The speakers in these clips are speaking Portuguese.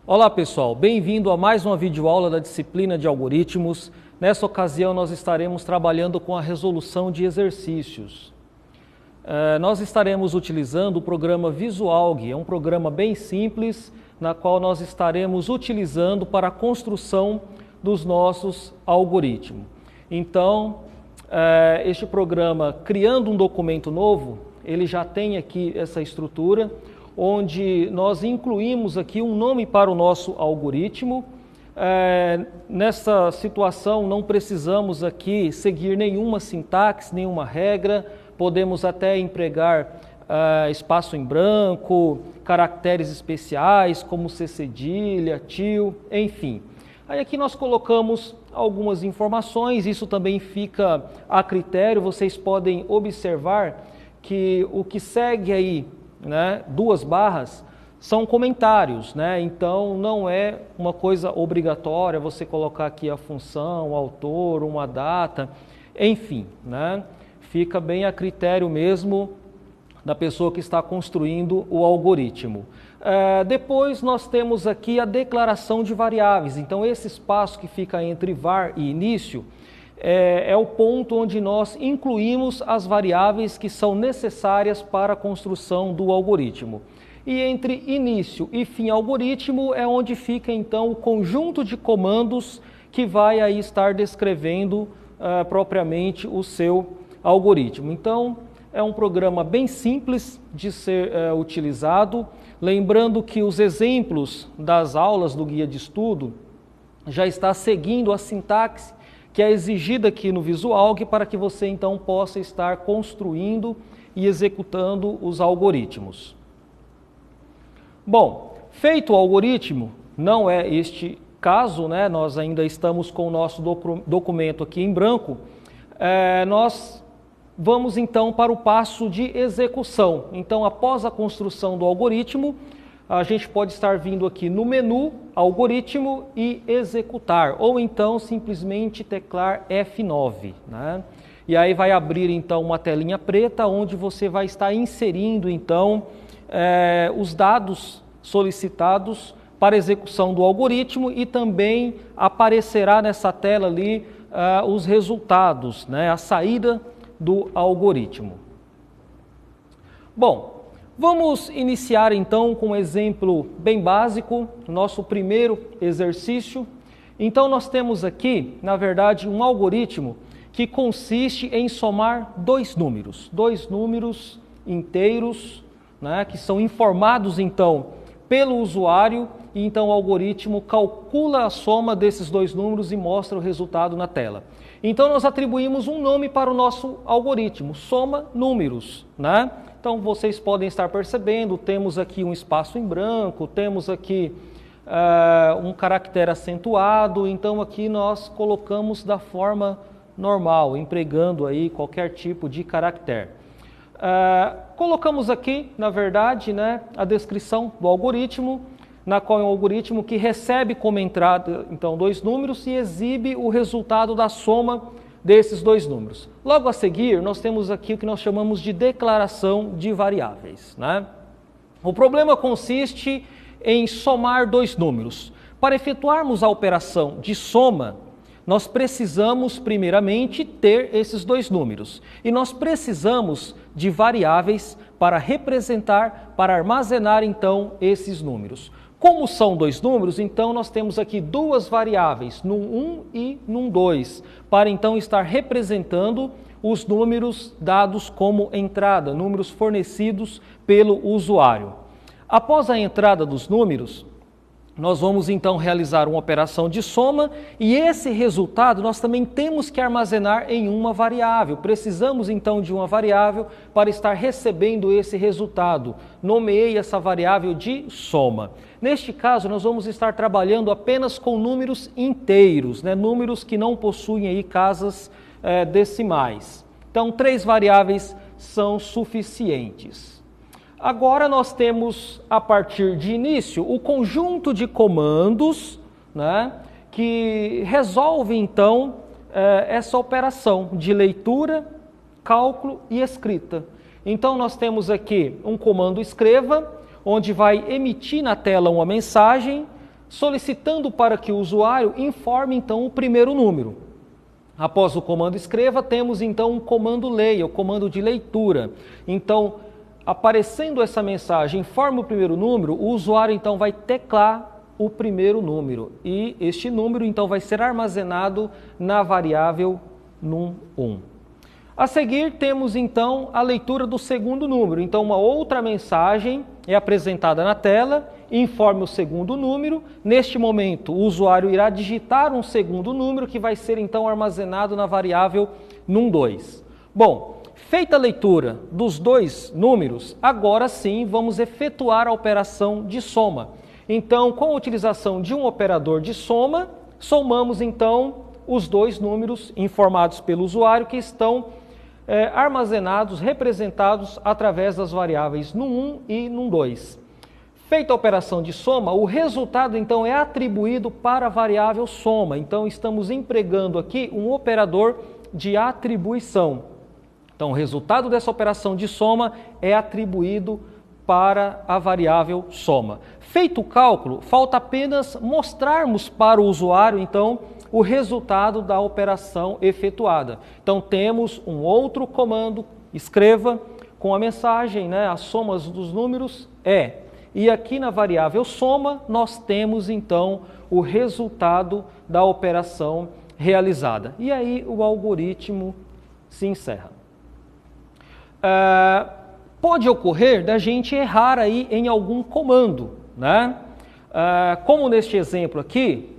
Olá pessoal, bem-vindo a mais uma videoaula da disciplina de algoritmos. Nessa ocasião nós estaremos trabalhando com a resolução de exercícios. Nós estaremos utilizando o programa Visualg, é um programa bem simples, na qual nós estaremos utilizando para a construção dos nossos algoritmos. Então, este programa, criando um documento novo, ele já tem aqui essa estrutura, onde nós incluímos aqui um nome para o nosso algoritmo. Nessa situação não precisamos aqui seguir nenhuma sintaxe, nenhuma regra, podemos até empregar espaço em branco, caracteres especiais como C cedilha, til, enfim. Aí aqui nós colocamos algumas informações, isso também fica a critério, vocês podem observar que o que segue aí, duas barras, são comentários, então não é uma coisa obrigatória você colocar aqui a função, o autor, uma data, enfim, fica bem a critério mesmo da pessoa que está construindo o algoritmo. Depois nós temos aqui a declaração de variáveis, então esse espaço que fica entre var e início é o ponto onde nós incluímos as variáveis que são necessárias para a construção do algoritmo. E entre início e fim algoritmo é onde fica então o conjunto de comandos que vai aí estar descrevendo propriamente o seu algoritmo. Então é um programa bem simples de ser utilizado, lembrando que os exemplos das aulas do guia de estudo já está seguindo a sintaxe que é exigida aqui no Visualg para que você então possa estar construindo e executando os algoritmos. Bom, feito o algoritmo, não é este caso, nós ainda estamos com o nosso documento aqui em branco, nós vamos então para o passo de execução. Então, após a construção do algoritmo, a gente pode estar vindo aqui no menu, algoritmo e executar, ou então simplesmente teclar F9, E aí vai abrir então uma telinha preta, onde você vai estar inserindo então os dados solicitados para execução do algoritmo e também aparecerá nessa tela ali os resultados, a saída do algoritmo. Bom, vamos iniciar então com um exemplo bem básico, nosso primeiro exercício. Então nós temos aqui, na verdade, um algoritmo que consiste em somar dois números inteiros, que são informados então pelo usuário, e então o algoritmo calcula a soma desses dois números e mostra o resultado na tela. Então nós atribuímos um nome para o nosso algoritmo, soma números, Então vocês podem estar percebendo, temos aqui um espaço em branco, temos aqui um caractere acentuado, então aqui nós colocamos da forma normal, empregando aí qualquer tipo de caractere. Colocamos aqui, na verdade, a descrição do algoritmo, na qual é um algoritmo que recebe como entrada, então, dois números e exibe o resultado da soma desses dois números. Logo a seguir, nós temos aqui o que nós chamamos de declaração de variáveis. O problema consiste em somar dois números. Para efetuarmos a operação de soma, nós precisamos, primeiramente, ter esses dois números. E nós precisamos de variáveis para representar, para armazenar, então, esses números. Como são dois números, então nós temos aqui duas variáveis, num 1 e num 2, para então estar representando os números dados como entrada, números fornecidos pelo usuário. Após a entrada dos números, nós vamos então realizar uma operação de soma e esse resultado nós também temos que armazenar em uma variável. Precisamos então de uma variável para estar recebendo esse resultado. Nomeei essa variável de soma. Neste caso, nós vamos estar trabalhando apenas com números inteiros, números que não possuem aí casas decimais. Então, 3 variáveis são suficientes. Agora nós temos, a partir de início, o conjunto de comandos que resolve, então, essa operação de leitura, cálculo e escrita. Então, nós temos aqui um comando escreva, onde vai emitir na tela uma mensagem solicitando para que o usuário informe então o primeiro número. Após o comando escreva, temos então um comando leia, o comando de leitura. Então, aparecendo essa mensagem, informe o primeiro número, o usuário então vai teclar o primeiro número. E este número então vai ser armazenado na variável num1. A seguir, temos então a leitura do segundo número. Então, uma outra mensagem é apresentada na tela, informe o segundo número. Neste momento, o usuário irá digitar um segundo número que vai ser então armazenado na variável num2. Bom, feita a leitura dos dois números, agora sim vamos efetuar a operação de soma. Então, com a utilização de um operador de soma, somamos então os dois números informados pelo usuário que estão armazenados, representados através das variáveis num1 e num2. Feita a operação de soma, o resultado então é atribuído para a variável soma. Então, estamos empregando aqui um operador de atribuição. Então, o resultado dessa operação de soma é atribuído para a variável soma. Feito o cálculo, falta apenas mostrarmos para o usuário, então, o resultado da operação efetuada. Então, temos um outro comando, escreva, com a mensagem, as somas dos números é. E aqui na variável soma, nós temos, então, o resultado da operação realizada. E aí, o algoritmo se encerra. Pode ocorrer da gente errar aí em algum comando, né? Como neste exemplo aqui,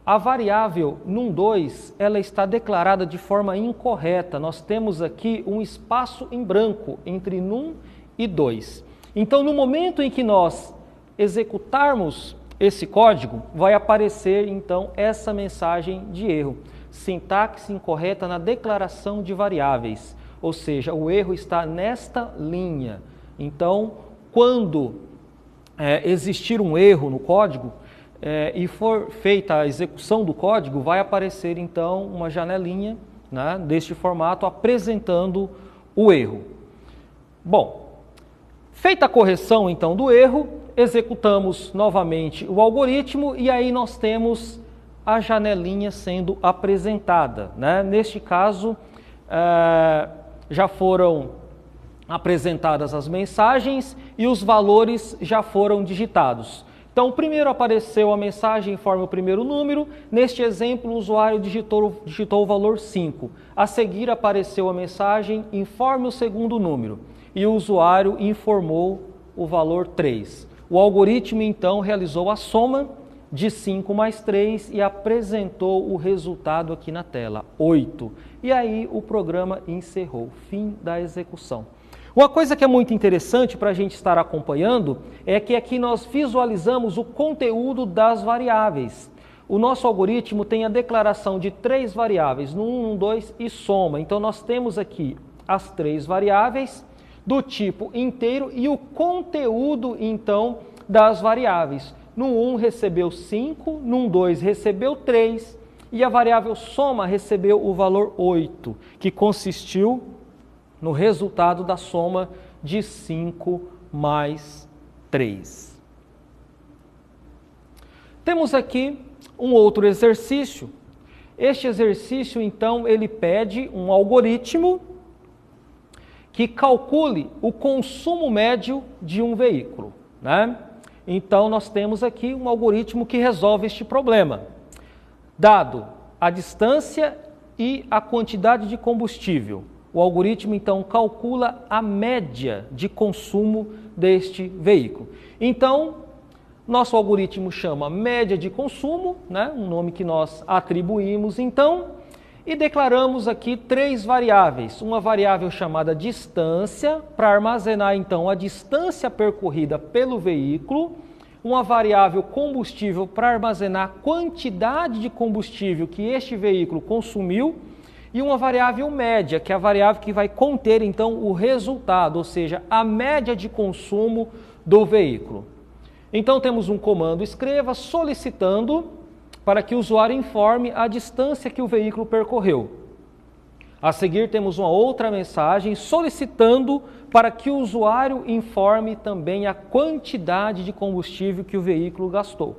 a variável num2, ela está declarada de forma incorreta. Nós temos aqui um espaço em branco entre num e 2. Então, no momento em que nós executarmos esse código, vai aparecer então essa mensagem de erro. Sintaxe incorreta na declaração de variáveis. Ou seja, o erro está nesta linha. Então, quando existir um erro no código e for feita a execução do código, vai aparecer então uma janelinha, né, deste formato apresentando o erro. Bom, feita a correção então do erro, executamos novamente o algoritmo e aí nós temos a janelinha sendo apresentada, né? Neste caso, já foram apresentadas as mensagens e os valores já foram digitados. Então, primeiro apareceu a mensagem, informe o primeiro número. Neste exemplo, o usuário digitou o valor 5. A seguir apareceu a mensagem, informe o segundo número. E o usuário informou o valor 3. O algoritmo, então, realizou a soma de 5 mais 3 e apresentou o resultado aqui na tela, 8. E aí o programa encerrou, fim da execução. Uma coisa que é muito interessante para a gente estar acompanhando é que aqui nós visualizamos o conteúdo das variáveis. O nosso algoritmo tem a declaração de 3 variáveis, num1, num2 e soma. Então nós temos aqui as 3 variáveis do tipo inteiro e o conteúdo então das variáveis. Num1 recebeu 5, num2 recebeu 3 e a variável soma recebeu o valor 8, que consistiu no resultado da soma de 5 mais 3. Temos aqui um outro exercício. Este exercício, então, ele pede um algoritmo que calcule o consumo médio de um veículo, né? Então, nós temos aqui um algoritmo que resolve este problema. Dado a distância e a quantidade de combustível, o algoritmo, então, calcula a média de consumo deste veículo. Então, nosso algoritmo chama média de consumo, né? Um nome que nós atribuímos, então, e declaramos aqui 3 variáveis. Uma variável chamada distância, para armazenar, então, a distância percorrida pelo veículo. Uma variável combustível, para armazenar a quantidade de combustível que este veículo consumiu. E uma variável média, que é a variável que vai conter, então, o resultado, ou seja, a média de consumo do veículo. Então, temos um comando escreva solicitando para que o usuário informe a distância que o veículo percorreu. A seguir, temos uma outra mensagem solicitando para que o usuário informe também a quantidade de combustível que o veículo gastou.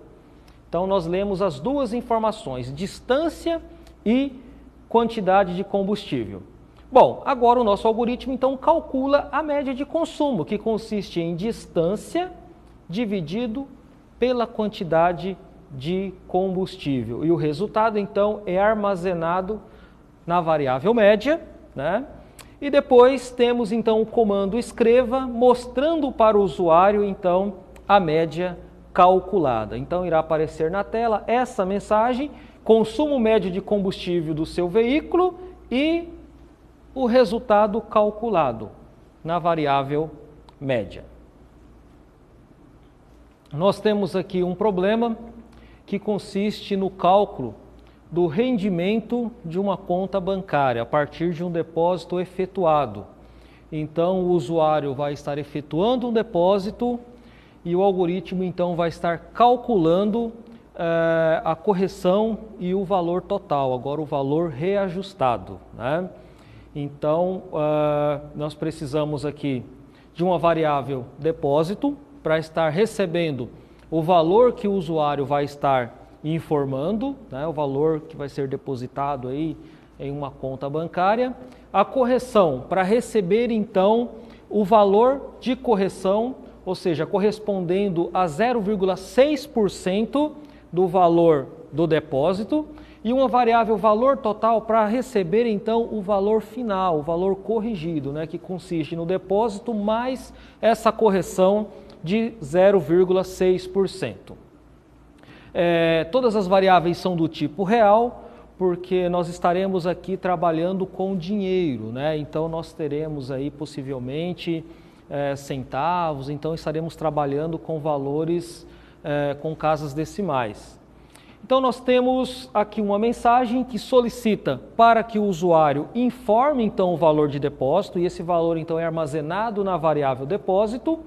Então, nós lemos as duas informações, distância e quantidade de combustível. Bom, agora o nosso algoritmo, então, calcula a média de consumo, que consiste em distância dividido pela quantidade de combustível. E o resultado, então, é armazenado na variável média, né? E depois temos, então, o comando escreva, mostrando para o usuário, então, a média calculada. Então, irá aparecer na tela essa mensagem, consumo médio de combustível do seu veículo e o resultado calculado na variável média. Nós temos aqui um problema que consiste no cálculo do rendimento de uma conta bancária a partir de um depósito efetuado. Então, o usuário vai estar efetuando um depósito e o algoritmo, então, vai estar calculando a correção e o valor total, agora o valor reajustado, né? Então, nós precisamos aqui de uma variável depósito para estar recebendo o valor que o usuário vai estar informando, né, o valor que vai ser depositado aí em uma conta bancária. A correção para receber, então, o valor de correção, ou seja, correspondendo a 0,6% do valor do depósito, e uma variável valor total para receber, então, o valor final, o valor corrigido, né, que consiste no depósito mais essa correção de 0,6%. Todas as variáveis são do tipo real, porque nós estaremos aqui trabalhando com dinheiro, né? Então, nós teremos aí possivelmente centavos, então estaremos trabalhando com valores com casas decimais. Então, nós temos aqui uma mensagem que solicita para que o usuário informe, então, o valor de depósito, e esse valor, então, é armazenado na variável depósito,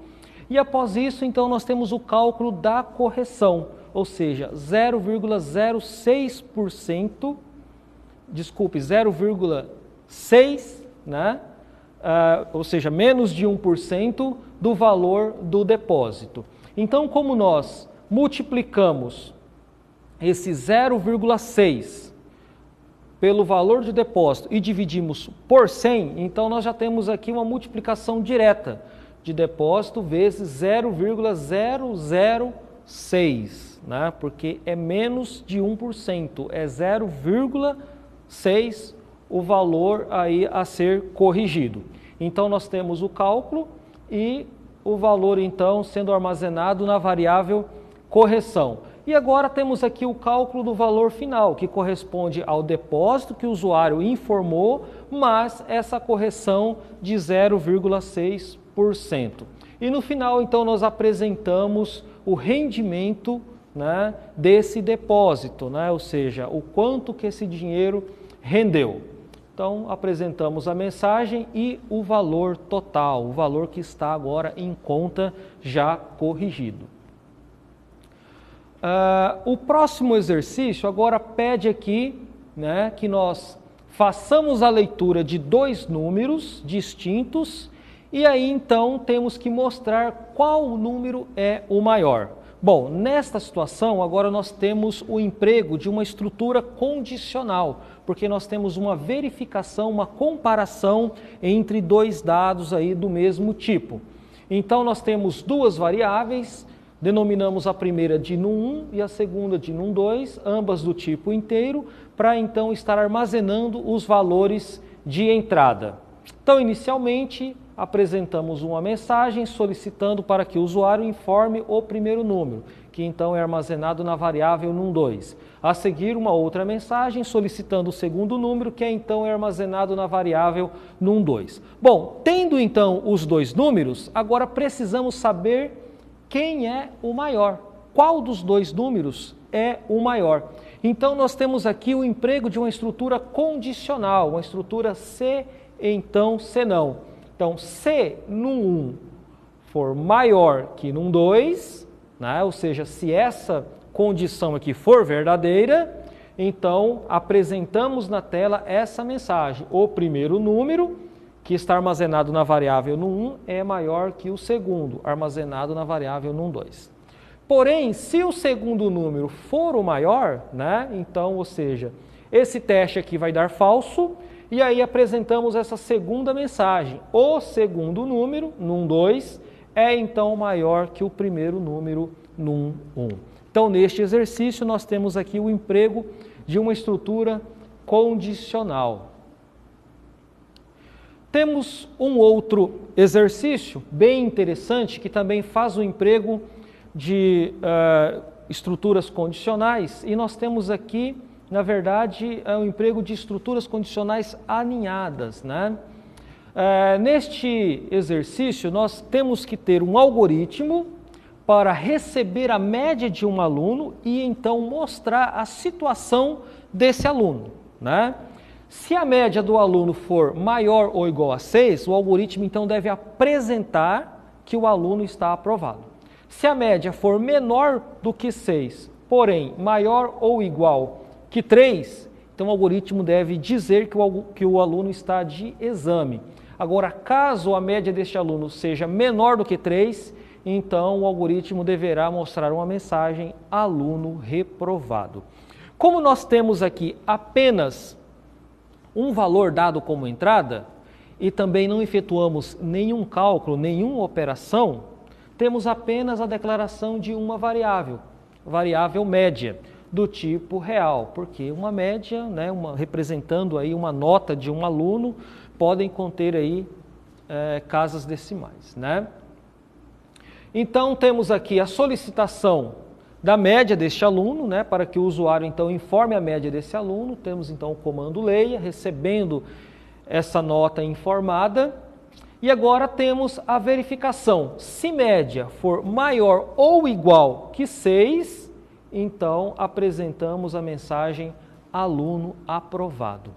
e após isso, então, nós temos o cálculo da correção, ou seja, 0,06%, desculpe, 0,6%, né? Ou seja, menos de 1% do valor do depósito. Então, como nós multiplicamos esse 0,6 pelo valor de depósito e dividimos por 100, então nós já temos aqui uma multiplicação direta de depósito vezes 0,006, né? Porque é menos de 1%, é 0,6 o valor aí a ser corrigido. Então, nós temos o cálculo e o valor, então, sendo armazenado na variável correção. E agora temos aqui o cálculo do valor final, que corresponde ao depósito que o usuário informou, mais essa correção de 0,6%. E no final, então, nós apresentamos o rendimento, né, desse depósito, né? Ou seja, o quanto que esse dinheiro rendeu. Então, apresentamos a mensagem e o valor total, o valor que está agora em conta já corrigido. O próximo exercício agora pede aqui, né, que nós façamos a leitura de dois números distintos e aí então temos que mostrar qual número é o maior. Bom, nesta situação agora nós temos o emprego de uma estrutura condicional, porque nós temos uma verificação, uma comparação entre dois dados aí do mesmo tipo. Então nós temos duas variáveis, denominamos a primeira de num1 e a segunda de num2, ambas do tipo inteiro, para então estar armazenando os valores de entrada. Então, inicialmente, apresentamos uma mensagem solicitando para que o usuário informe o primeiro número, que então é armazenado na variável num2. A seguir, uma outra mensagem solicitando o segundo número, que então é armazenado na variável num2. Bom, tendo então os dois números, agora precisamos saber quem é o maior, qual dos dois números é o maior. Então, nós temos aqui o emprego de uma estrutura condicional, uma estrutura se, então, se não. Então, se num1 for maior que num2, né, ou seja, se essa condição aqui for verdadeira, então apresentamos na tela essa mensagem. O primeiro número, que está armazenado na variável num1, é maior que o segundo, armazenado na variável num2. Porém, se o segundo número for o maior, né? Então, ou seja, esse teste aqui vai dar falso, e aí apresentamos essa segunda mensagem. O segundo número, num 2, é então maior que o primeiro número, num 1. Então, neste exercício, nós temos aqui o emprego de uma estrutura condicional. Temos um outro exercício bem interessante que também faz o emprego de estruturas condicionais, e nós temos aqui, na verdade, o emprego de estruturas condicionais aninhadas, né? Neste exercício, nós temos que ter um algoritmo para receber a média de um aluno e então mostrar a situação desse aluno, né? Se a média do aluno for maior ou igual a 6, o algoritmo então deve apresentar que o aluno está aprovado. Se a média for menor do que 6, porém maior ou igual que 3, então o algoritmo deve dizer que o aluno está de exame. Agora, caso a média deste aluno seja menor do que 3, então o algoritmo deverá mostrar uma mensagem aluno reprovado. Como nós temos aqui apenas um valor dado como entrada e também não efetuamos nenhum cálculo, nenhuma operação, temos apenas a declaração de uma variável média, do tipo real, porque uma média, né, representando aí uma nota de um aluno, podem conter aí casas decimais, né? Então temos aqui a solicitação da média deste aluno, né, para que o usuário então informe a média desse aluno. Temos então o comando leia, recebendo essa nota informada. E agora temos a verificação. Se média for maior ou igual que 6, então apresentamos a mensagem aluno aprovado.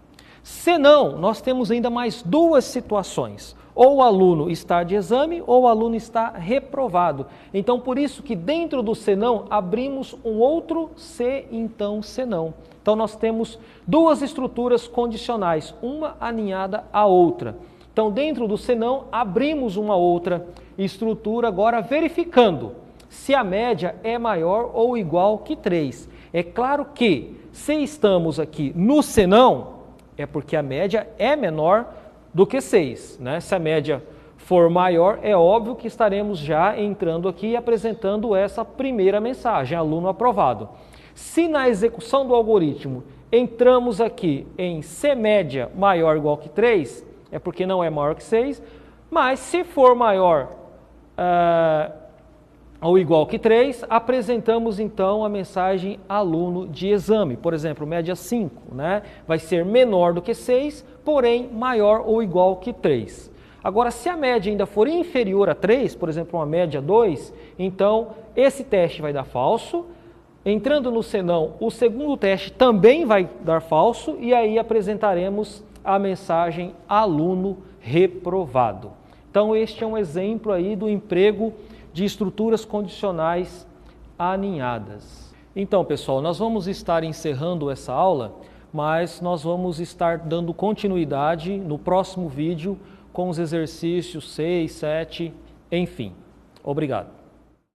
Se não, nós temos ainda mais duas situações. Ou o aluno está de exame ou o aluno está reprovado. Então, por isso que dentro do senão abrimos um outro se, então, senão. Então, nós temos duas estruturas condicionais, uma aninhada à outra. Então, dentro do senão, abrimos uma outra estrutura, agora verificando se a média é maior ou igual que 3. É claro que, se estamos aqui no senão, é porque a média é menor do que 6, né? Se a média for maior, é óbvio que estaremos já entrando aqui e apresentando essa primeira mensagem, aluno aprovado. Se na execução do algoritmo entramos aqui em se média maior ou igual que 3, é porque não é maior que 6, mas se for maior ou igual que 3, apresentamos então a mensagem aluno de exame. Por exemplo, média 5, né? Vai ser menor do que 6, porém maior ou igual que 3. Agora, se a média ainda for inferior a 3, por exemplo, uma média 2, então esse teste vai dar falso. Entrando no senão, o segundo teste também vai dar falso e aí apresentaremos a mensagem aluno reprovado. Então, este é um exemplo aí do emprego de estruturas condicionais aninhadas. Então, pessoal, nós vamos estar encerrando essa aula, mas nós vamos estar dando continuidade no próximo vídeo com os exercícios 6, 7, enfim. Obrigado.